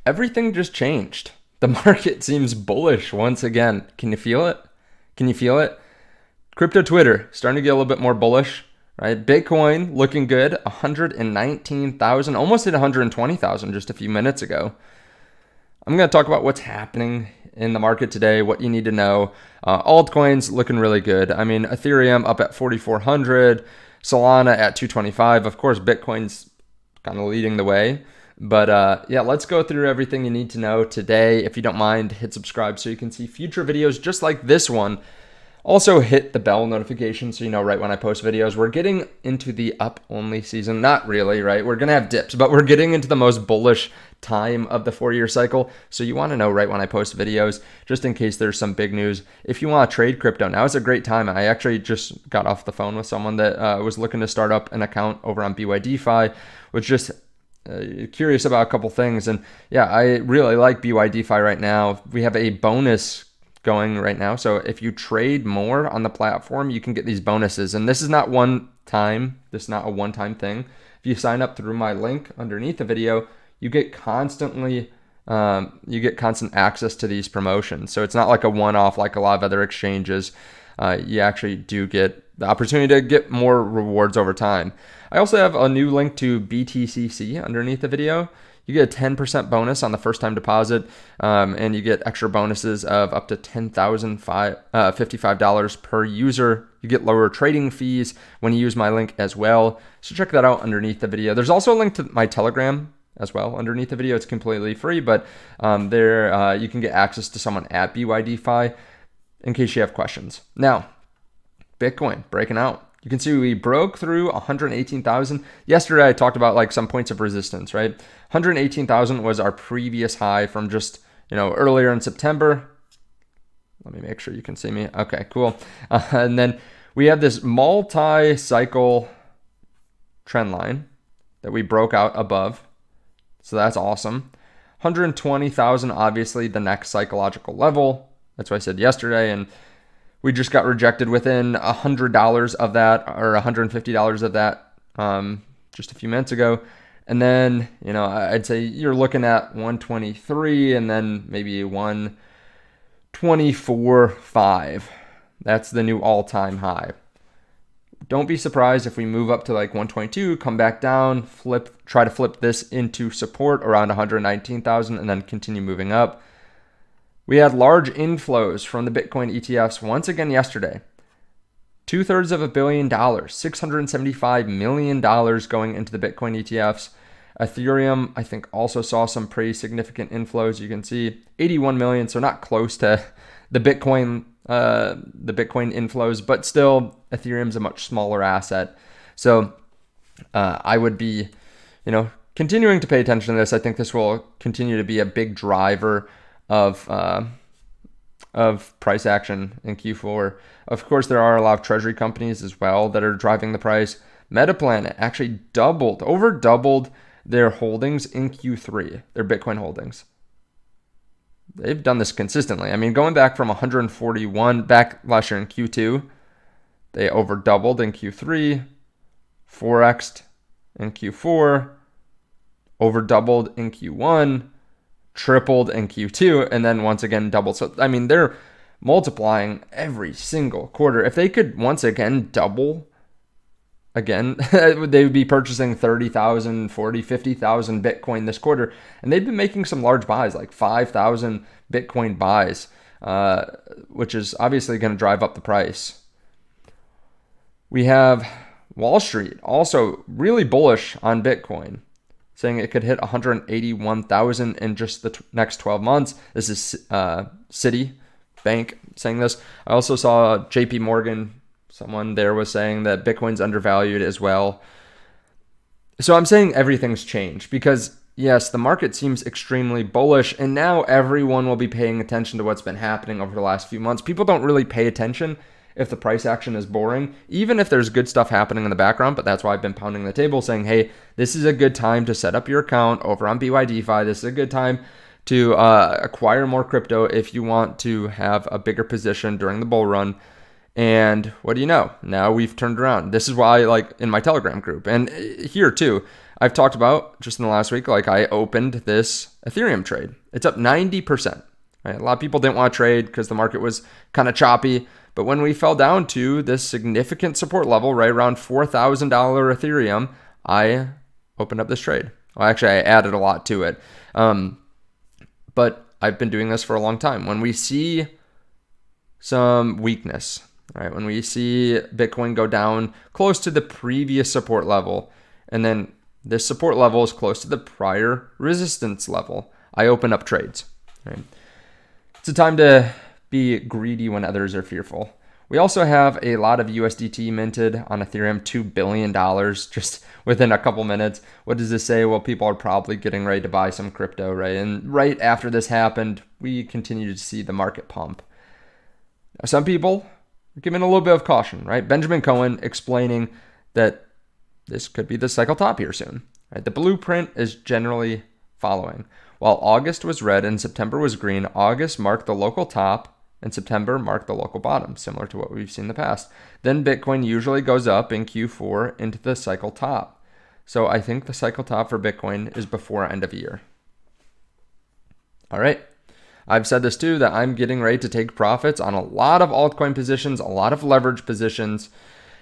Everything just changed. The market seems bullish once again. Can you feel it? Can you feel it? Crypto Twitter starting to get a little bit more bullish, right? Bitcoin looking good, 119,000, almost hit 120,000 just a few minutes ago. I'm going to talk about what's happening in the market today, what you need to know. Altcoins looking really good. I mean, Ethereum up at 4,400, Solana at 225. Of course, Bitcoin's kind of leading the way. But yeah, let's go through everything you need to know today. If you don't mind, hit subscribe so you can see future videos just like this one. Also hit the bell notification so you know right when I post videos. We're getting into the up-only season. Not really, right? We're going to have dips, but we're getting into the most bullish time of the 4-year cycle. So you want to know right when I post videos, just in case there's some big news. If you want to trade crypto, now is a great time. I actually just got off the phone with someone that was looking to start up an account over on BYDeFi, was just curious about a couple things. And yeah, I really like BYDeFi right now. We have a bonus going right now. So if you trade more on the platform, you can get these bonuses. And this is not one time. This is not a one-time thing. If you sign up through my link underneath the video, you get constant access to these promotions. So it's not like a one-off like a lot of other exchanges. You actually do get the opportunity to get more rewards over time. I also have a new link to BTCC underneath the video. You get a 10% bonus on the first time deposit, and you get extra bonuses of up to $10,055 per user. You get lower trading fees when you use my link as well. So check that out underneath the video. There's also a link to my Telegram as well underneath the video. It's completely free, but there you can get access to someone at BYDeFi in case you have questions. Now, Bitcoin breaking out. You can see we broke through 118,000. Yesterday, I talked about like some points of resistance, right? 118,000 was our previous high from just, earlier in September. Let me make sure you can see me. Okay, cool. And then we have this multi-cycle trend line that we broke out above. So that's awesome. 120,000, obviously the next psychological level. That's what I said yesterday. And we just got rejected within $100 of that, or $150 of that, just a few minutes ago. And then, I'd say you're looking at 123 and then maybe 124.5. That's the new all-time high. Don't be surprised if we move up to like 122, come back down, try to flip this into support around 119,000 and then continue moving up. We had large inflows from the Bitcoin ETFs once again yesterday. $2/3 billion, $675 million going into the Bitcoin ETFs. Ethereum, I think, also saw some pretty significant inflows. You can see 81 million, so not close to the Bitcoin inflows, but still Ethereum's a much smaller asset. So I would be, continuing to pay attention to this. I think this will continue to be a big driver of price action in Q4. Of course, there are a lot of treasury companies as well that are driving the price. Metaplanet actually over doubled their holdings in Q3, their Bitcoin holdings. They've done this consistently. I mean, going back from 141 back last year in Q2, they over doubled in Q3, 4x'd in Q4, over doubled in Q1, tripled in Q2, and then once again doubled. So, I mean, they're multiplying every single quarter. If they could once again double again, they would be purchasing 30,000, 40, 50,000 Bitcoin this quarter. And they've been making some large buys, like 5,000 Bitcoin buys, which is obviously going to drive up the price. We have Wall Street also really bullish on Bitcoin, saying it could hit 181,000 in just the next 12 months. This is Citibank saying this. I also saw JP Morgan, someone there was saying that Bitcoin's undervalued as well. So I'm saying everything's changed because, yes, the market seems extremely bullish, and now everyone will be paying attention to what's been happening over the last few months. People don't really pay attention if the price action is boring, even if there's good stuff happening in the background. But that's why I've been pounding the table saying, hey, this is a good time to set up your account over on BYDeFi. This is a good time to acquire more crypto if you want to have a bigger position during the bull run. And what do you know? Now we've turned around. This is why, like, in my Telegram group and here too, I've talked about just in the last week, like I opened this Ethereum trade. It's up 90%. Right? A lot of people didn't want to trade because the market was kind of choppy. But when we fell down to this significant support level, right around $4,000 Ethereum, I opened up this trade. Well, actually, I added a lot to it. But I've been doing this for a long time. When we see some weakness, right? When we see Bitcoin go down close to the previous support level, and then this support level is close to the prior resistance level, I open up trades, right? It's a time to be greedy when others are fearful. We also have a lot of USDT minted on Ethereum, $2 billion just within a couple minutes. What does this say? Well, people are probably getting ready to buy some crypto, right? And right after this happened, we continue to see the market pump. Now, some people are giving a little bit of caution, right? Benjamin Cohen explaining that this could be the cycle top here soon, right? The blueprint is generally following. While August was red and September was green, August marked the local top and September marked the local bottom, similar to what we've seen in the past. Then Bitcoin usually goes up in Q4 into the cycle top. So I think the cycle top for Bitcoin is before end of year. All right. I've said this too, that I'm getting ready to take profits on a lot of altcoin positions, a lot of leverage positions,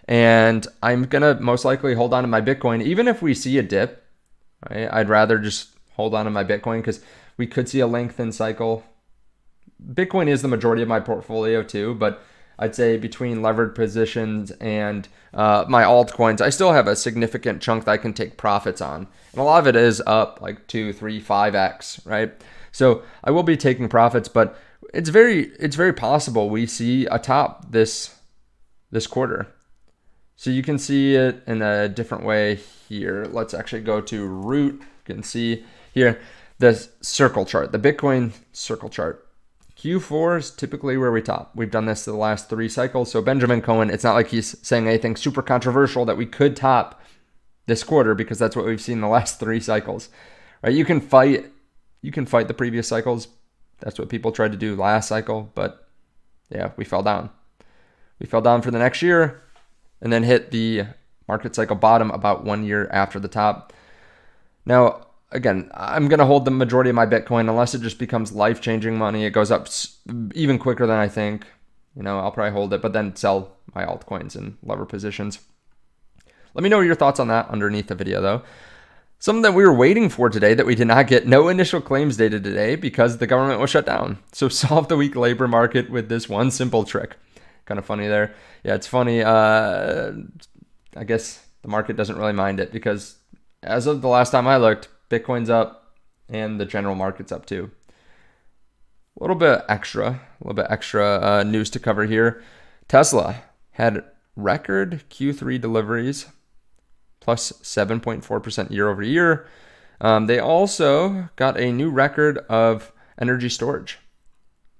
and I'm going to most likely hold on to my Bitcoin. Even if we see a dip, right, I'd rather just hold on to my Bitcoin because we could see a lengthened cycle. Bitcoin is the majority of my portfolio too, but I'd say between levered positions and my altcoins, I still have a significant chunk that I can take profits on. And a lot of it is up like 2, 3, 5x, right? So I will be taking profits, but it's very possible we see a top this quarter. So you can see it in a different way here. Let's actually go to Root. You can see here the circle chart, the Bitcoin circle chart. Q4 is typically where we top. We've done this the last 3 cycles. So Benjamin Cohen, it's not like he's saying anything super controversial that we could top this quarter because that's what we've seen the last 3 cycles, right? You can fight the previous cycles. That's what people tried to do last cycle, but yeah, we fell down. We fell down for the next year and then hit the market cycle bottom about 1 year after the top. Now, again, I'm going to hold the majority of my Bitcoin unless it just becomes life-changing money. It goes up even quicker than I think. I'll probably hold it, but then sell my altcoins in lever positions. Let me know your thoughts on that underneath the video, though. Something that we were waiting for today that we did not get, no initial claims data today because the government was shut down. So solve the weak labor market with this one simple trick. Kind of funny there. Yeah, it's funny. I guess the market doesn't really mind it because as of the last time I looked, Bitcoin's up and the general market's up too. A little bit extra news to cover here. Tesla had record Q3 deliveries, plus 7.4% year over year. They also got a new record of energy storage.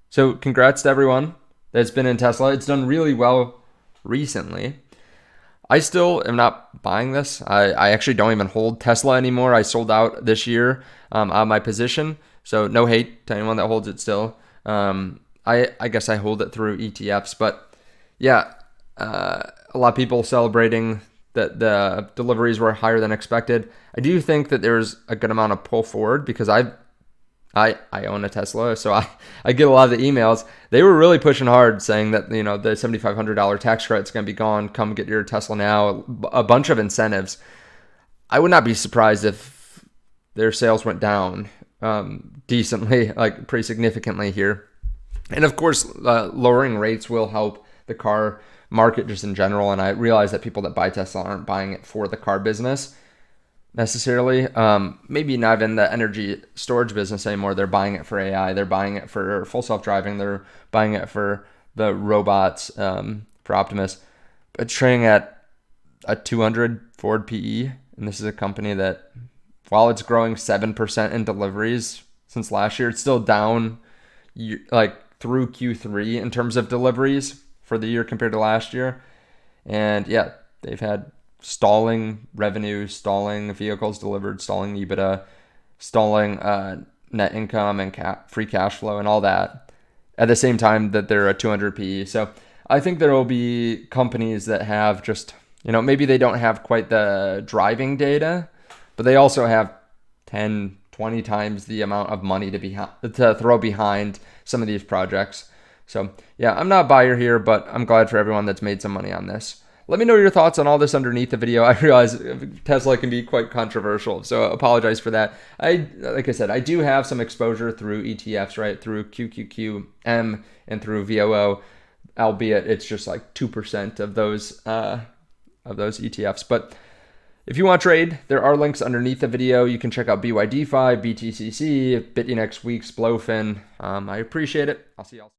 So congrats to everyone that's been in Tesla. It's done really well recently. I still am not buying this. I actually don't even hold Tesla anymore. I sold out this year out of my position. So no hate to anyone that holds it still. I guess I hold it through ETFs. But yeah, a lot of people celebrating that the deliveries were higher than expected. I do think that there's a good amount of pull forward because I own a Tesla, so I get a lot of the emails. They were really pushing hard saying that, the $7,500 tax credit's going to be gone. Come get your Tesla now. A bunch of incentives. I would not be surprised if their sales went down decently, like pretty significantly here. And of course, lowering rates will help the car market just in general. And I realize that people that buy Tesla aren't buying it for the car business necessarily. Maybe not in the energy storage business anymore. They're buying it for AI. They're buying it for full self-driving. They're buying it for the robots, for Optimus. But trading at a 200 forward PE, and this is a company that, while it's growing 7% in deliveries since last year, it's still down like through Q3 in terms of deliveries for the year compared to last year. And yeah, they've had stalling revenue, stalling vehicles delivered, stalling EBITDA, stalling net income and free cash flow and all that at the same time that they're a 200 PE. So I think there will be companies that have just, maybe they don't have quite the driving data, but they also have 10, 20 times the amount of money to throw behind some of these projects. So yeah, I'm not a buyer here, but I'm glad for everyone that's made some money on this. Let me know your thoughts on all this underneath the video. I realize Tesla can be quite controversial, so apologize for that. Like I said, I do have some exposure through ETFs, right? Through QQQM and through VOO, albeit it's just like 2% of those ETFs. But if you want to trade, there are links underneath the video. You can check out BYDFi, BTCC, BitUnex Weeks, Blowfin. I appreciate it. I'll see y'all.